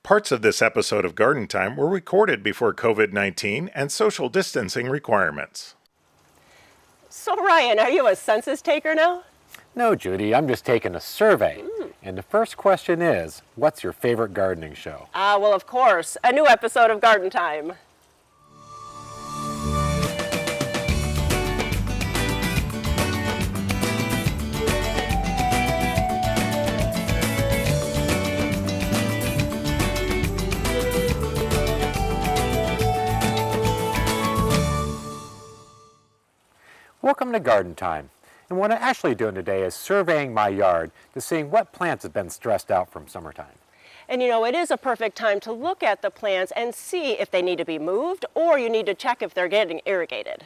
Parts of this episode of Garden Time were recorded before COVID-19 and social distancing requirements. So Ryan, are you a census taker now? No, Judy, I'm just taking a survey. And the first question is, what's your favorite gardening show? Well, of course, a new episode of Garden Time. Welcome to Garden Time. And what I'm actually doing today is surveying my yard to see what plants have been stressed out from summertime. And you know, it is a perfect time to look at the plants and see if they need to be moved or you need to check if they're getting irrigated.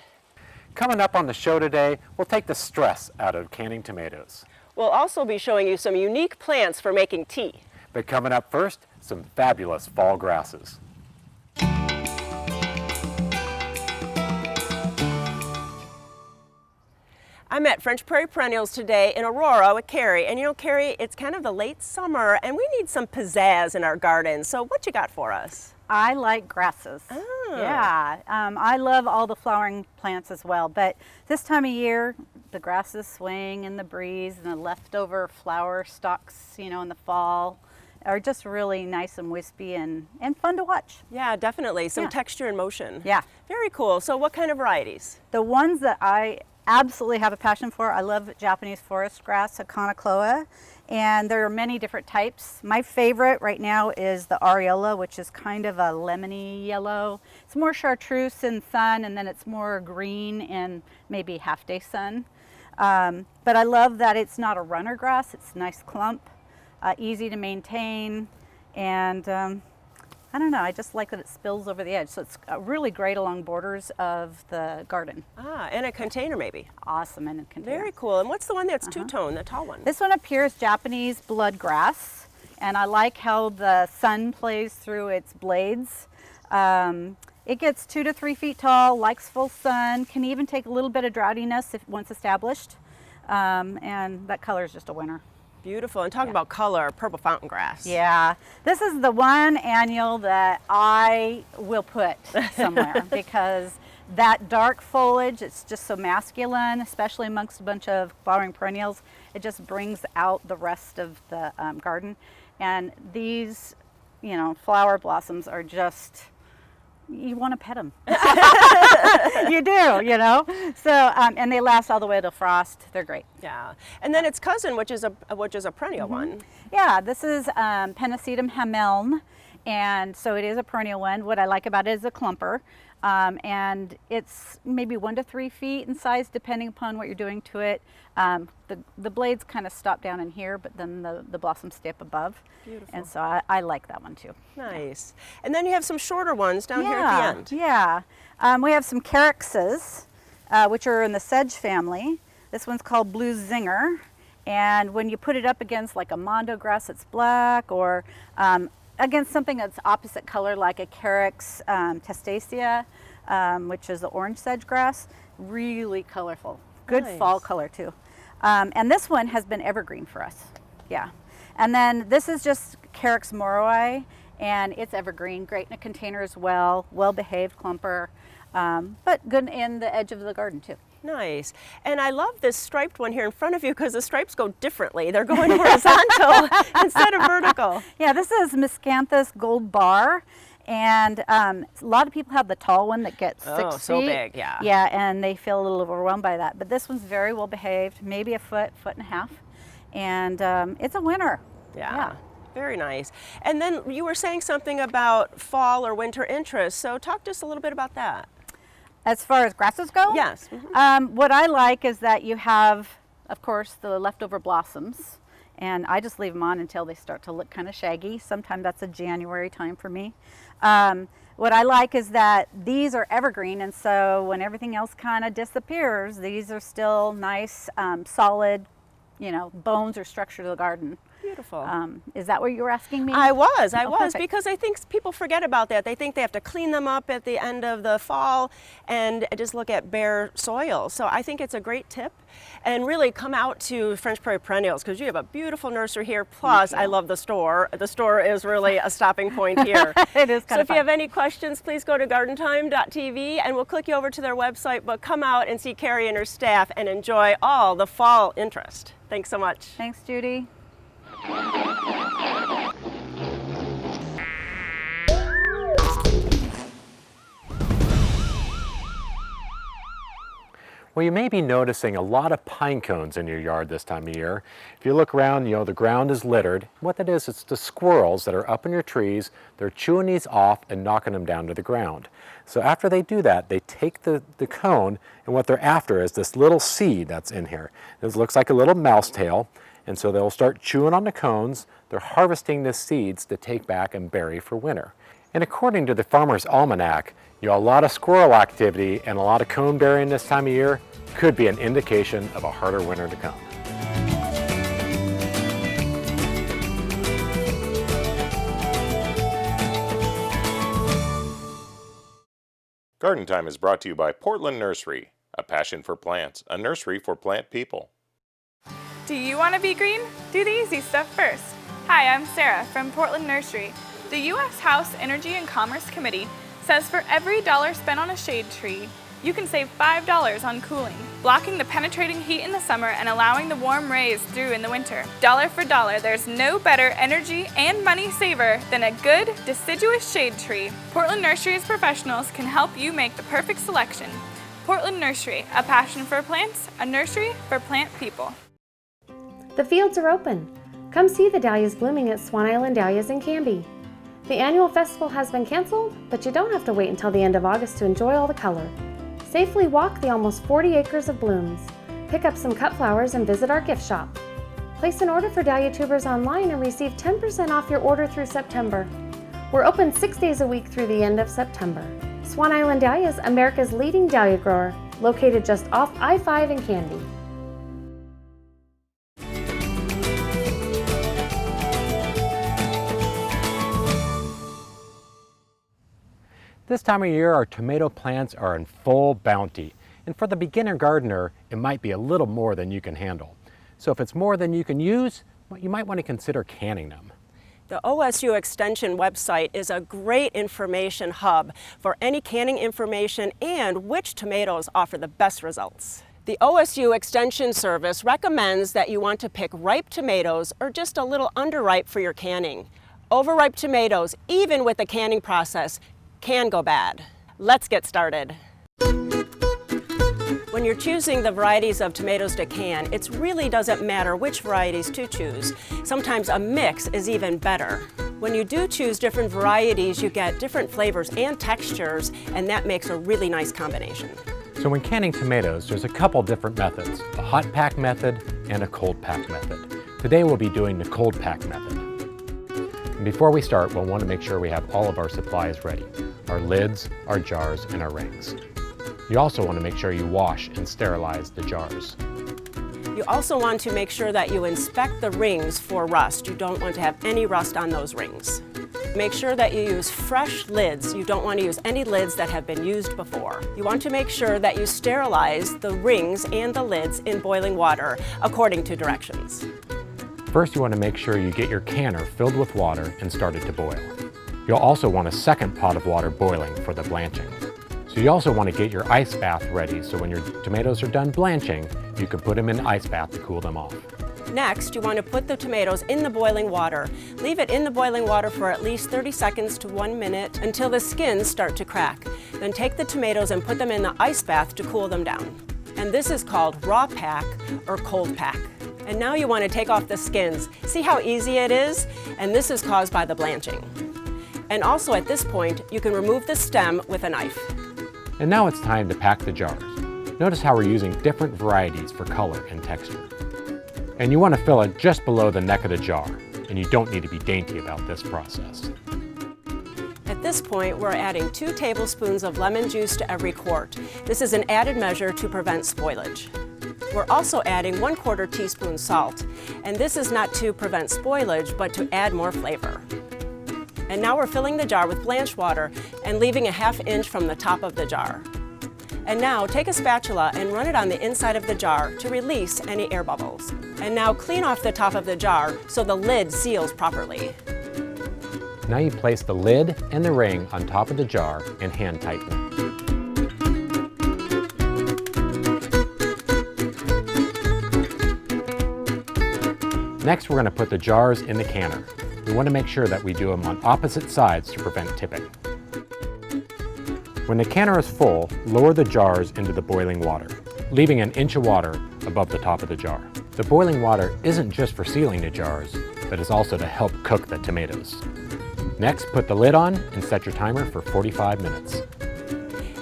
Coming up on the show today, we'll take the stress out of canning tomatoes. We'll also be showing you some unique plants for making tea. But coming up first, some fabulous fall grasses. I'm at French Prairie Perennials today in Aurora with Carrie. And you know, Carrie, it's kind of the late summer and we need some pizzazz in our garden. So what you got for us? I like grasses. Oh. Yeah, I love all the flowering plants as well. But this time of year, the grasses swing in the breeze and the leftover flower stalks, you know, in the fall are just really nice and wispy and fun to watch. Yeah, definitely. Some texture and motion. Yeah. Very cool. So what kind of varieties? The ones that I absolutely have a passion for, I love Japanese forest grass, Aconocloa, and there are many different types. My favorite right now is the Areola, which is kind of a lemony yellow. It's more chartreuse in sun, and then it's more green in maybe half-day sun. But I love that it's not a runner grass. It's a nice clump, easy to maintain, and I don't know, I just like that it spills over the edge. So it's really great along borders of the garden. In a container maybe. Awesome in a container. Very cool. And what's the one that's two-tone, the tall one? This one up here is Japanese bloodgrass, and I like how the sun plays through its blades. It gets 2 to 3 feet tall, likes full sun, can even take a little bit of droughtiness if once established, and that color is just a winner. Beautiful. And talking about color, purple fountain grass. Yeah, this is the one annual that I will put somewhere because that dark foliage, it's just so masculine, especially amongst a bunch of flowering perennials. It just brings out the rest of the garden. And these, you know, flower blossoms are just, you want to pet them. You do, you know. So, and they last all the way to frost. They're great. Yeah. And then its cousin, which is a perennial one. Yeah, this is Pennisetum hameln, and so it is a perennial one. What I like about it is a clumper, and it's maybe 1 to 3 feet in size, depending upon what you're doing to it. The blades kind of stop down in here, but then the blossoms stay up above. Beautiful. And so I like that one too. Nice. And then you have some shorter ones down here at the end. Yeah. We have some caryxes, which are in the sedge family. This one's called Blue Zinger. And when you put it up against like a mondo grass that's black, or against something that's opposite color like a caryx testacea, which is the orange sedge grass, really colorful. Good fall color too. And this one has been evergreen for us. Yeah. And then this is just Caryx moroi, and it's evergreen, great in a container as well, well-behaved clumper, but good in the edge of the garden too. Nice. And I love this striped one here in front of you because the stripes go differently. They're going horizontal instead of vertical. Yeah, this is Miscanthus gold bar. And a lot of people have the tall one that gets 6 feet. Oh, so big, yeah. Yeah, and they feel a little overwhelmed by that. But this one's very well behaved, maybe a foot and a half. And it's a winner. Yeah. Very nice. And then you were saying something about fall or winter interest. So talk to us a little bit about that. As far as grasses go? Yes. What I like is that you have, of course, the leftover blossoms. And I just leave them on until they start to look kind of shaggy. Sometimes that's a January time for me. What I like is that these are evergreen, and so when everything else kind of disappears, these are still nice, solid, you know, bones or structure to the garden. Beautiful. Is that what you were asking me? I was, perfect. because I think people forget about that. They think they have to clean them up at the end of the fall and just look at bare soil. So I think it's a great tip. And really come out to French Prairie Perennials because you have a beautiful nursery here. Plus, I love the store. The store is really a stopping point here. It is kind so of if you have any questions, please go to gardentime.tv and we'll click you over to their website. But come out and see Carrie and her staff and enjoy all the fall interest. Thanks so much. Thanks, Judy. Well, you may be noticing a lot of pine cones in your yard this time of year. If you look around, the ground is littered. What that is, it's the squirrels that are up in your trees. They're chewing these off and knocking them down to the ground. So after they do that, they take the cone, and what they're after is this little seed that's in here. This looks like a little mouse tail, and so they'll start chewing on the cones. They're harvesting the seeds to take back and bury for winter. And according to the Farmer's Almanac, a lot of squirrel activity and a lot of cone burying this time of year could be an indication of a harder winter to come. Garden Time is brought to you by Portland Nursery, a passion for plants, a nursery for plant people. Do you want to be green? Do the easy stuff first. Hi, I'm Sarah from Portland Nursery. The U.S. House Energy and Commerce Committee says for every $1 spent on a shade tree, you can save $5 on cooling, blocking the penetrating heat in the summer and allowing the warm rays through in the winter. Dollar for dollar, there's no better energy and money saver than a good, deciduous shade tree. Portland Nursery's professionals can help you make the perfect selection. Portland Nursery, a passion for plants, a nursery for plant people. The fields are open. Come see the dahlias blooming at Swan Island Dahlias in Canby. The annual festival has been canceled, but you don't have to wait until the end of August to enjoy all the color. Safely walk the almost 40 acres of blooms. Pick up some cut flowers and visit our gift shop. Place an order for dahlia tubers online and receive 10% off your order through September. We're open 6 days a week through the end of September. Swan Island Dahlias, America's leading dahlia grower, located just off I-5 in Canby. This time of year, our tomato plants are in full bounty. And for the beginner gardener, it might be a little more than you can handle. So if it's more than you can use, you might want to consider canning them. The OSU Extension website is a great information hub for any canning information and which tomatoes offer the best results. The OSU Extension Service recommends that you want to pick ripe tomatoes or just a little underripe for your canning. Overripe tomatoes, even with the canning process, can go bad. Let's get started. When you're choosing the varieties of tomatoes to can, it really doesn't matter which varieties to choose. Sometimes a mix is even better. When you do choose different varieties, you get different flavors and textures, and that makes a really nice combination. So when canning tomatoes, there's a couple different methods, a hot pack method and a cold pack method. Today we'll be doing the cold pack method. And before we start, we'll want to make sure we have all of our supplies ready. Our lids, our jars, and our rings. You also want to make sure you wash and sterilize the jars. You also want to make sure that you inspect the rings for rust. You don't want to have any rust on those rings. Make sure that you use fresh lids. You don't want to use any lids that have been used before. You want to make sure that you sterilize the rings and the lids in boiling water according to directions. First, you want to make sure you get your canner filled with water and start it to boil. You'll also want a second pot of water boiling for the blanching. So you also want to get your ice bath ready so when your tomatoes are done blanching, you can put them in the ice bath to cool them off. Next, you want to put the tomatoes in the boiling water. Leave it in the boiling water for at least 30 seconds to 1 minute until the skins start to crack. Then take the tomatoes and put them in the ice bath to cool them down. And this is called raw pack or cold pack. And now you want to take off the skins. See how easy it is? And this is caused by the blanching. And also at this point, you can remove the stem with a knife. And now it's time to pack the jars. Notice how we're using different varieties for color and texture. And you want to fill it just below the neck of the jar, and you don't need to be dainty about this process. At this point, we're adding 2 tablespoons of lemon juice to every quart. This is an added measure to prevent spoilage. We're also adding 1/4 teaspoon salt, and this is not to prevent spoilage, but to add more flavor. And now we're filling the jar with blanched water and leaving a 1/2 inch from the top of the jar. And now take a spatula and run it on the inside of the jar to release any air bubbles. And now clean off the top of the jar so the lid seals properly. Now you place the lid and the ring on top of the jar and hand tighten. Next, we're going to put the jars in the canner. We want to make sure that we do them on opposite sides to prevent tipping. When the canner is full, lower the jars into the boiling water, leaving 1 inch of water above the top of the jar. The boiling water isn't just for sealing the jars, but is also to help cook the tomatoes. Next, put the lid on and set your timer for 45 minutes.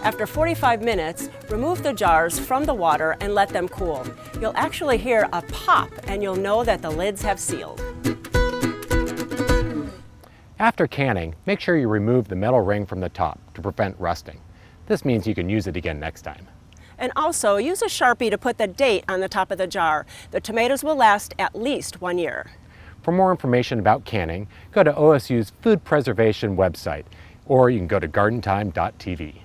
After 45 minutes, remove the jars from the water and let them cool. You'll actually hear a pop and you'll know that the lids have sealed. After canning, make sure you remove the metal ring from the top to prevent rusting. This means you can use it again next time. And also, use a Sharpie to put the date on the top of the jar. The tomatoes will last at least 1 year. For more information about canning, go to OSU's Food Preservation website, or you can go to gardentime.tv.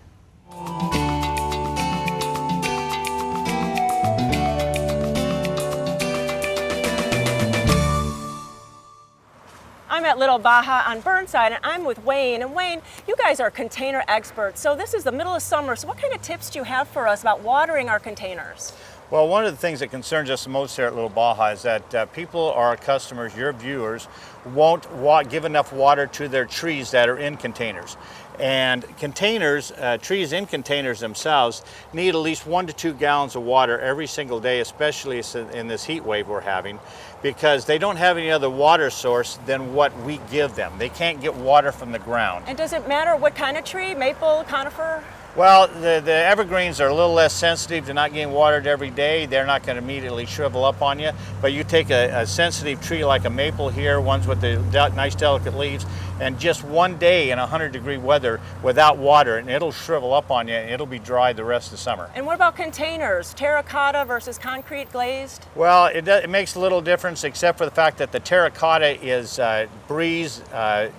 I'm at Little Baja on Burnside, and I'm with Wayne. And Wayne, you guys are container experts. So this is the middle of summer. So what kind of tips do you have for us about watering our containers? Well, one of the things that concerns us the most here at Little Baja is that people, our customers, your viewers, won't give enough water to their trees that are in containers. And containers, trees in containers themselves, need at least 1 to 2 gallons of water every single day, especially in this heat wave we're having, because they don't have any other water source than what we give them. They can't get water from the ground. And does it matter what kind of tree? Maple, conifer? Well, the evergreens are a little less sensitive to not getting watered every day. They're not going to immediately shrivel up on you. But you take a sensitive tree like a maple here, ones with the nice delicate leaves, and just 1 day in 100-degree weather without water, and it'll shrivel up on you and it'll be dry the rest of the summer. And what about containers? Terracotta versus concrete glazed? Well, it makes a little difference, except for the fact that the terracotta is breathes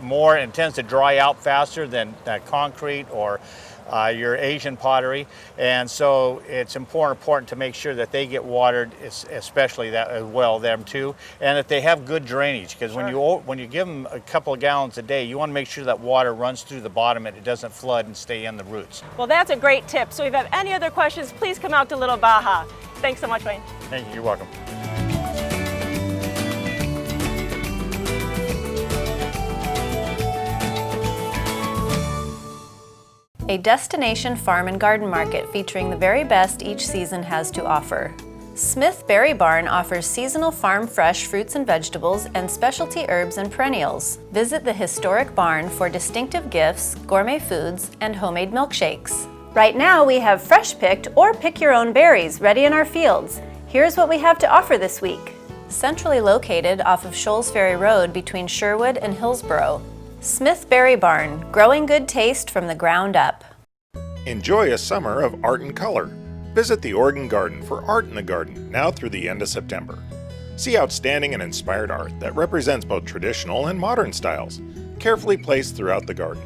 more and tends to dry out faster than concrete or your Asian pottery, and so it's important to make sure that they get watered, especially that as well, them too, and that they have good drainage, because Sure. when you give them a couple of gallons a day, you want to make sure that water runs through the bottom and it doesn't flood and stay in the roots. Well, that's a great tip. So if you have any other questions, please come out to Little Baja. Thanks so much, Wayne. Thank you. You're welcome. A destination farm and garden market featuring the very best each season has to offer. Smith Berry Barn offers seasonal farm fresh fruits and vegetables and specialty herbs and perennials. Visit the historic barn for distinctive gifts, gourmet foods, and homemade milkshakes. Right now we have fresh picked or pick your own berries ready in our fields. Here's what we have to offer this week. Centrally located off of Shoals Ferry Road between Sherwood and Hillsboro, Smith Berry Barn, growing good taste from the ground up. Enjoy a summer of art and color. Visit the Oregon Garden for Art in the Garden now through the end of September. See outstanding and inspired art that represents both traditional and modern styles, carefully placed throughout the garden.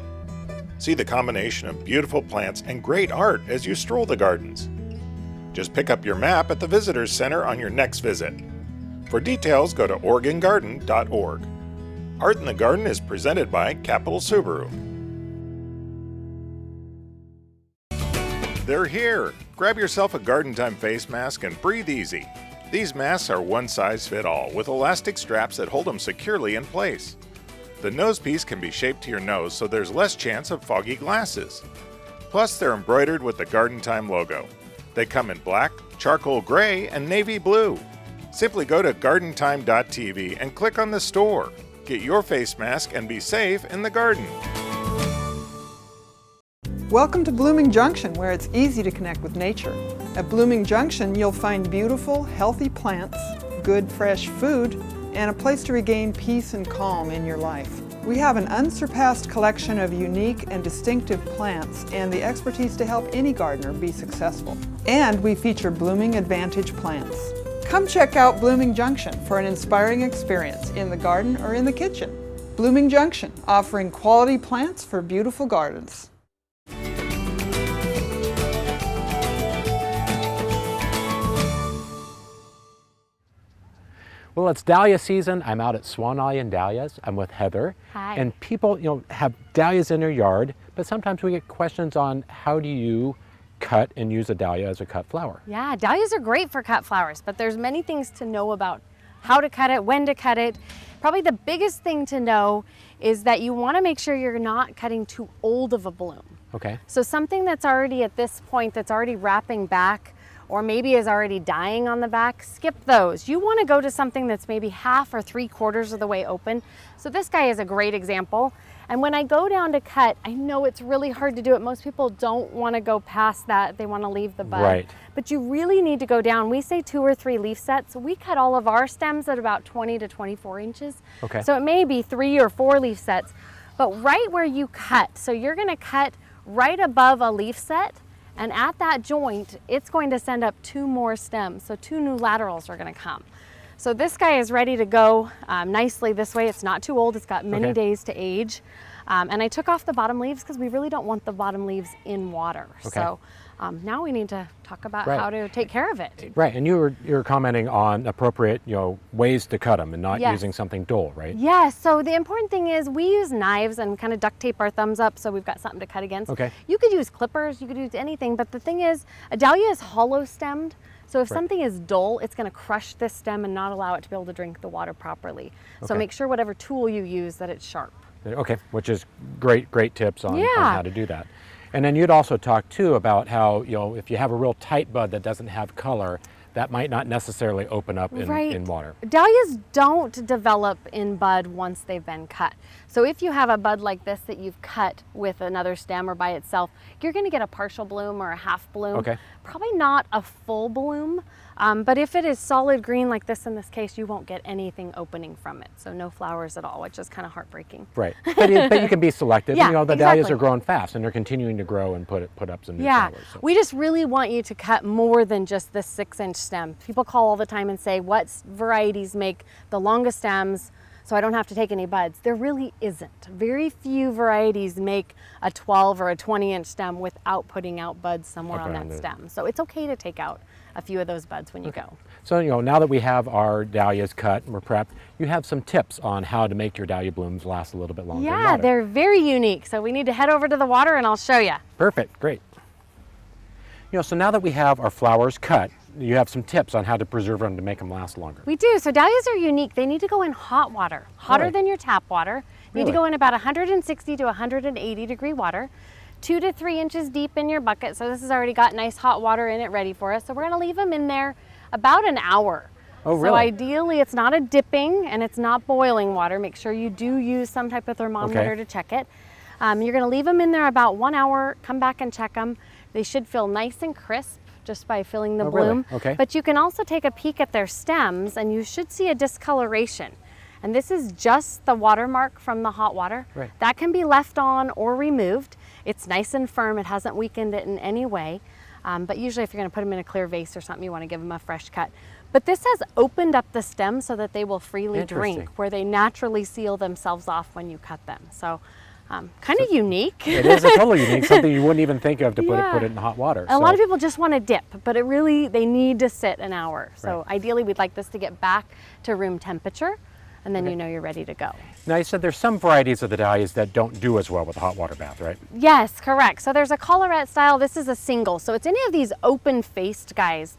See the combination of beautiful plants and great art as you stroll the gardens. Just pick up your map at the Visitors Center on your next visit. For details, go to OregonGarden.org. Art in the Garden is presented by Capital Subaru. They're here! Grab yourself a Garden Time face mask and breathe easy. These masks are one size fit all with elastic straps that hold them securely in place. The nose piece can be shaped to your nose so there's less chance of foggy glasses. Plus, they're embroidered with the Garden Time logo. They come in black, charcoal gray, and navy blue. Simply go to gardentime.tv and click on the store. Get your face mask and be safe in the garden. Welcome to Blooming Junction, where it's easy to connect with nature. At Blooming Junction, you'll find beautiful, healthy plants, good, fresh food, and a place to regain peace and calm in your life. We have an unsurpassed collection of unique and distinctive plants and the expertise to help any gardener be successful. And we feature blooming advantage plants. Come check out Blooming Junction for an inspiring experience in the garden or in the kitchen. Blooming Junction, offering quality plants for beautiful gardens. Well, it's dahlia season. I'm out at Swan Island Dahlias. I'm with Heather. Hi. And people, have dahlias in their yard, but sometimes we get questions on how do you cut and use a dahlia as a cut flower. Yeah, dahlias are great for cut flowers, but there's many things to know about how to cut it, when to cut it. Probably the biggest thing to know is that you want to make sure you're not cutting too old of a bloom. Okay. So something that's already at this point, that's already wrapping back, or maybe is already dying on the back, skip those. You want to go to something that's maybe half or 3/4 of the way open. So this guy is a great example. And when I go down to cut, I know it's really hard to do it. Most people don't want to go past that. They want to leave the bud. Right. But you really need to go down. We say 2 or 3 leaf sets. We cut all of our stems at about 20 to 24 inches. Okay. So it may be 3 or 4 leaf sets, but right where you cut. So you're going to cut right above a leaf set, and at that joint, it's going to send up 2 more stems. So 2 new laterals are going to come. So this guy is ready to go nicely this way. It's not too old. It's got many days to age. And I took off the bottom leaves because we really don't want the bottom leaves in water. Okay. So now we need to talk about Right. how to take care of it. Right, and you were commenting on appropriate, ways to cut them and not Yes. using something dull, right? Yeah, so the important thing is we use knives and kind of duct tape our thumbs up so we've got something to cut against. Okay. You could use clippers, you could use anything, but the thing is, a dahlia is hollow stemmed. So if Right. something is dull, it's going to crush this stem and not allow it to be able to drink the water properly. So Okay. make sure whatever tool you use that it's sharp. Okay, which is great tips on Yeah. how to do that. And then you'd also talk too about how, if you have a real tight bud that doesn't have color, that might not necessarily open up in water. Dahlias don't develop in bud once they've been cut. So if you have a bud like this that you've cut with another stem or by itself, you're going to get a partial bloom or a half bloom. Okay. Probably not a full bloom, but if it is solid green like this in this case, you won't get anything opening from it. So no flowers at all, which is kind of heartbreaking. Right, but you can be selective. Yeah, The dahlias exactly. are growing fast and they're continuing to grow and put up some new Yeah, flowers. So. we just really want you to cut more than just this 6-inch stem. People call all the time and say, what varieties make the longest stems so I don't have to take any buds? There really isn't. Very few varieties make a 12 or a 20-inch stem without putting out buds somewhere on that stem. So it's okay to take out a few of those buds when you go. So, now that we have our dahlias cut and we're prepped, you have some tips on how to make your dahlia blooms last a little bit longer in Yeah, water. they're very unique. So we need to head over to the water and I'll show you. Perfect, great. So now that we have our flowers cut, you have some tips on how to preserve them to make them last longer. We do. So dahlias are unique. They need to go in hot water, hotter Really? than your tap water. You need Really? to go in about 160 to 180 degree water, 2 to 3 inches deep in your bucket. So this has already got nice hot water in it ready for us. So we're going to leave them in there about an hour. Oh, So really? ideally it's not a dipping and it's not boiling water. Make sure you do use some type of thermometer to check it. You're going to leave them in there about 1 hour, come back and check them. They should feel nice and crisp just by filling the Oh, really? bloom. Okay. But you can also take a peek at their stems and you should see a discoloration. And this is just the watermark from the hot water. Right. That can be left on or removed. It's nice and firm. It hasn't weakened it in any way. But usually if you're going to put them in a clear vase or something, you want to give them a fresh cut. But this has opened up the stem so that they will freely Interesting. drink, where they naturally seal themselves off when you cut them. So kind of unique. It is a totally unique, something you wouldn't even think of to Yeah. put it in hot water. A lot of people just want to dip, but they need to sit an hour. So ideally we'd like this to get back to room temperature, and then you know you're ready to go. Now you said there's some varieties of the dahlias that don't do as well with a hot water bath, right? Yes, correct. So there's a collarette style. This is a single. So it's any of these open-faced guys.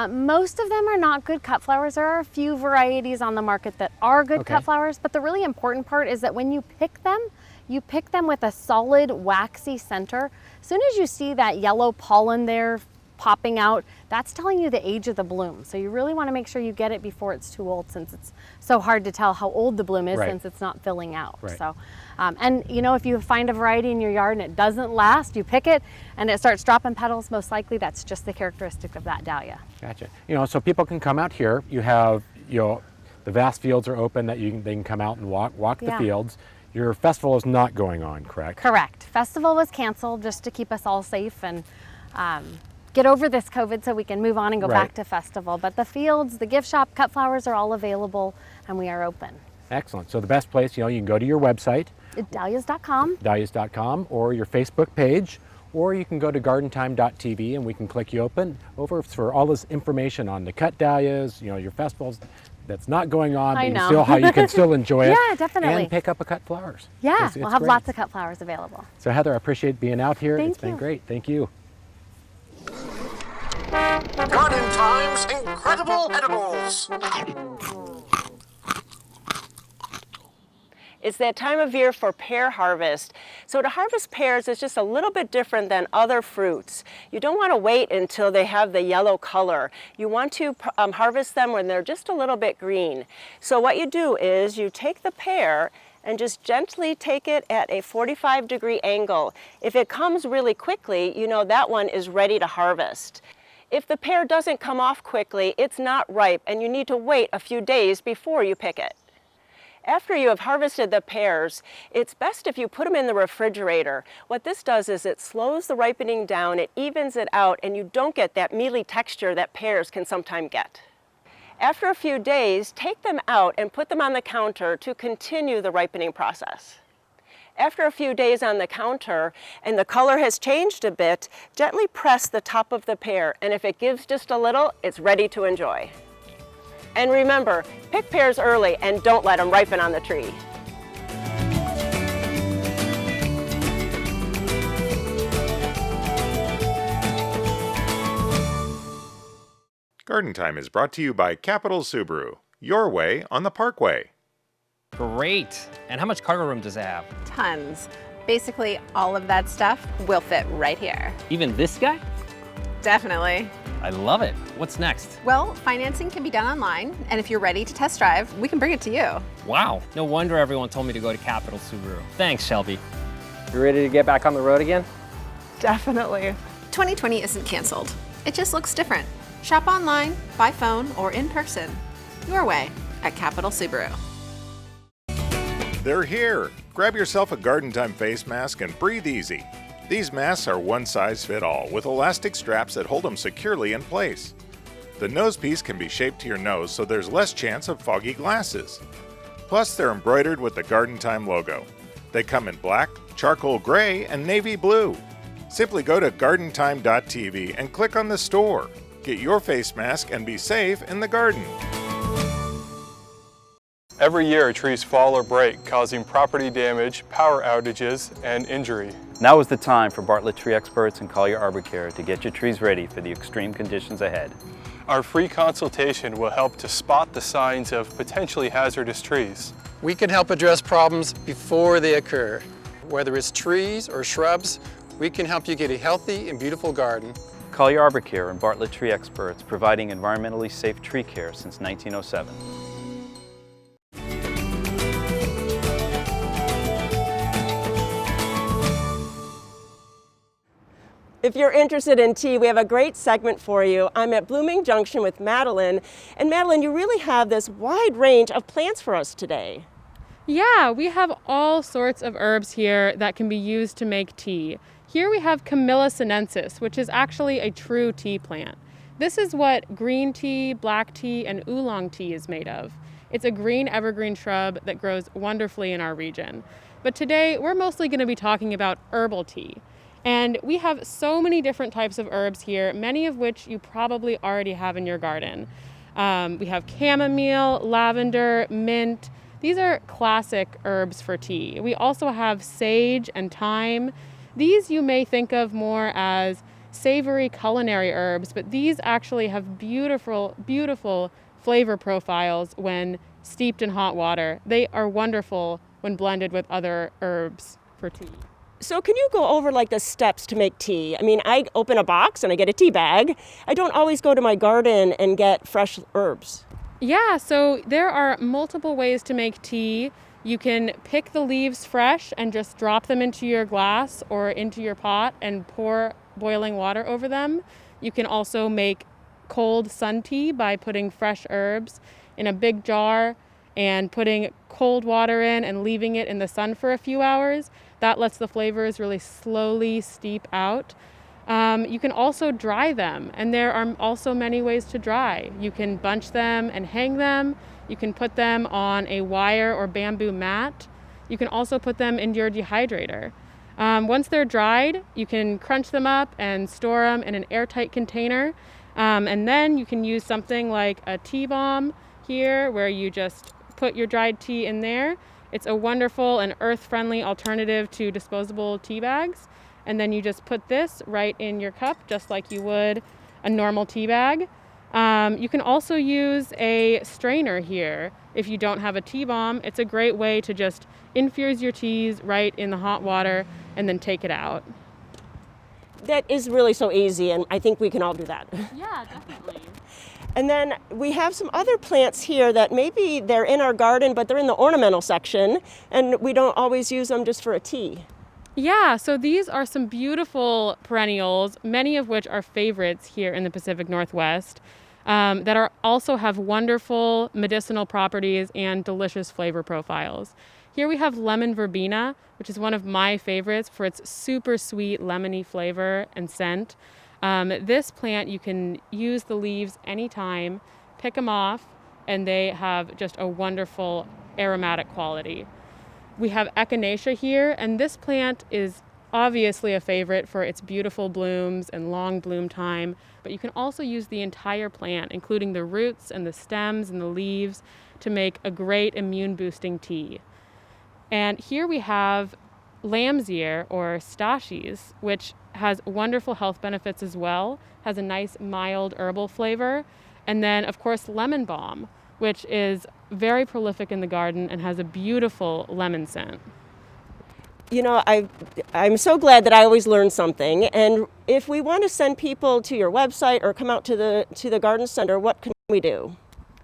Most of them are not good cut flowers. There are a few varieties on the market that are good cut flowers, but the really important part is that when you pick them with a solid waxy center. As soon as you see that yellow pollen there popping out, that's telling you the age of the bloom. So you really want to make sure you get it before it's too old, since it's so hard to tell how old the bloom is since it's not filling out. Right. So, and if you find a variety in your yard and it doesn't last, you pick it and it starts dropping petals, most likely that's just the characteristic of that dahlia. Gotcha. So people can come out here. You have, the vast fields are open that they can come out and walk the Yeah. fields. Your festival is not going on, correct? Correct. Festival was canceled just to keep us all safe and get over this COVID so we can move on and go back to festival. But the fields, the gift shop, cut flowers are all available and we are open. Excellent. So the best place, you can go to your website, dahlias.com, or your Facebook page, or you can go to gardentime.tv and we can click you over for all this information on the cut dahlias, your festivals that's not going on, but how you can still enjoy it. Yeah, definitely. And pick up a cut flowers. Yeah, It's we'll have great. lots of cut flowers available. So Heather, I appreciate being out here. Thank It's been you. great. Thank you. Garden Time's Incredible Edibles. It's that time of year for pear harvest. So to harvest pears is just a little bit different than other fruits. You don't want to wait until they have the yellow color. You want to harvest them when they're just a little bit green. So what you do is you take the pear and just gently take it at a 45-degree angle. If it comes really quickly, that one is ready to harvest. If the pear doesn't come off quickly, it's not ripe and you need to wait a few days before you pick it. After you have harvested the pears, it's best if you put them in the refrigerator. What this does is it slows the ripening down, it evens it out, and you don't get that mealy texture that pears can sometimes get. After a few days, take them out and put them on the counter to continue the ripening process. After a few days on the counter and the color has changed a bit, gently press the top of the pear, and if it gives just a little, it's ready to enjoy. And remember, pick pears early and don't let them ripen on the tree. Garden Time is brought to you by Capital Subaru, your way on the Parkway. Great. And how much cargo room does it have? Tons. Basically, all of that stuff will fit right here. Even this guy? Definitely. I love it. What's next? Well, financing can be done online, and if you're ready to test drive, we can bring it to you. Wow. No wonder everyone told me to go to Capital Subaru. Thanks, Shelby. You ready to get back on the road again? Definitely. 2020 isn't canceled. It just looks different. Shop online, by phone, or in person. Your way at Capital Subaru. They're here! Grab yourself a Garden Time face mask and breathe easy. These masks are one size fit all with elastic straps that hold them securely in place. The nose piece can be shaped to your nose so there's less chance of foggy glasses. Plus they're embroidered with the Garden Time logo. They come in black, charcoal gray, and navy blue. Simply go to gardentime.tv and click on the store. Get your face mask and be safe in the garden. Every year, trees fall or break, causing property damage, power outages, and injury. Now is the time for Bartlett Tree Experts and Collier Arbor Care to get your trees ready for the extreme conditions ahead. Our free consultation will help to spot the signs of potentially hazardous trees. We can help address problems before they occur. Whether it's trees or shrubs, we can help you get a healthy and beautiful garden. Collier Arbor Care and Bartlett Tree Experts, providing environmentally safe tree care since 1907. If you're interested in tea, we have a great segment for you. I'm at Blooming Junction with Madeline. And Madeline, you really have this wide range of plants for us today. Yeah, we have all sorts of herbs here that can be used to make tea. Here we have Camilla sinensis, which is actually a true tea plant. This is what green tea, black tea, and oolong tea is made of. It's a green evergreen shrub that grows wonderfully in our region. But today we're mostly going to be talking about herbal tea. And we have so many different types of herbs here, many of which you probably already have in your garden. We have chamomile, lavender, mint. These are classic herbs for tea. We also have sage and thyme. These you may think of more as savory culinary herbs, but these actually have beautiful, beautiful flavor profiles when steeped in hot water. They are wonderful when blended with other herbs for tea. So can you go over like the steps to make tea? I mean, I open a box and I get a tea bag. I don't always go to my garden and get fresh herbs. Yeah, so there are multiple ways to make tea. You can pick the leaves fresh and just drop them into your glass or into your pot and pour boiling water over them. You can also make cold sun tea by putting fresh herbs in a big jar and putting cold water in and leaving it in the sun for a few hours. That lets the flavors really slowly steep out. You can also dry them, and there are also many ways to dry. You can bunch them and hang them. You can put them on a wire or bamboo mat. You can also put them into your dehydrator. Once they're dried, you can crunch them up and store them in an airtight container. And then you can use something like a tea bomb here, where you just put your dried tea in there. It's a wonderful and earth-friendly alternative to disposable tea bags. And then you just put this right in your cup, just like you would a normal tea bag. You can also use a strainer here. If you don't have a tea bomb, it's a great way to just infuse your teas right in the hot water and then take it out. That is really so easy, and I think we can all do that. Yeah, definitely. And then we have some other plants here that maybe they're in our garden, but they're in the ornamental section, and we don't always use them just for a tea. Yeah, so these are some beautiful perennials, many of which are favorites here in the Pacific Northwest, that also have wonderful medicinal properties and delicious flavor profiles. Here we have lemon verbena, which is one of my favorites for its super sweet lemony flavor and scent. This plant, you can use the leaves anytime, pick them off, and they have just a wonderful aromatic quality. We have echinacea here, and this plant is obviously a favorite for its beautiful blooms and long bloom time, but you can also use the entire plant, including the roots and the stems and the leaves, to make a great immune boosting tea. And here we have lamb's ear or stashes, which has wonderful health benefits as well, has a nice mild herbal flavor, and then of course lemon balm, which is very prolific in the garden and has a beautiful lemon scent. You know, I'm so glad that I always learn something. And if we want to send people to your website or come out to the garden center, what can we do?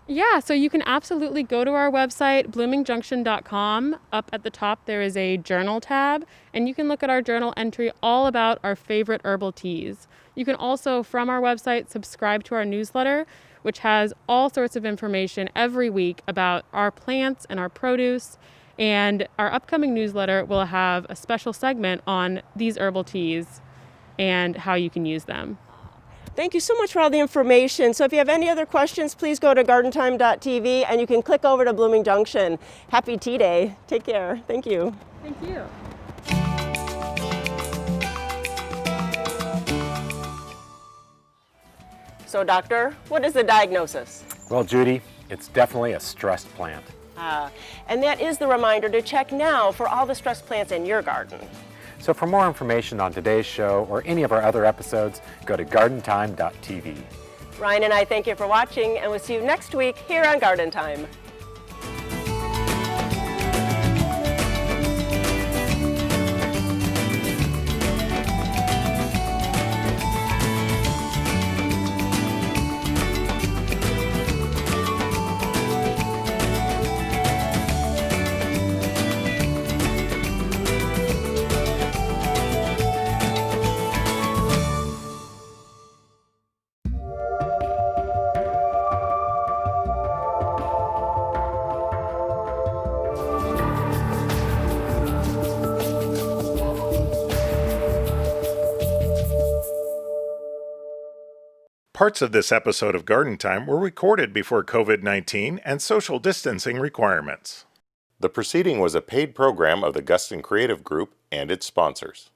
Yeah, so you can absolutely go to our website, bloomingjunction.com. Up at the top, there is a journal tab, and you can look at our journal entry all about our favorite herbal teas. You can also, from our website, subscribe to our newsletter, which has all sorts of information every week about our plants and our produce. And our upcoming newsletter will have a special segment on these herbal teas and how you can use them. Thank you so much for all the information. So if you have any other questions, please go to gardentime.tv and you can click over to Blooming Junction. Happy Tea Day. Take care. Thank you. Thank you. So doctor, what is the diagnosis? Well, Judy, it's definitely a stressed plant. And that is the reminder to check now for all the stressed plants in your garden. So for more information on today's show or any of our other episodes, go to gardentime.tv. Ryan and I thank you for watching, and we'll see you next week here on Garden Time. Parts of this episode of Garden Time were recorded before COVID-19 and social distancing requirements. The proceeding was a paid program of the Guston Creative Group and its sponsors.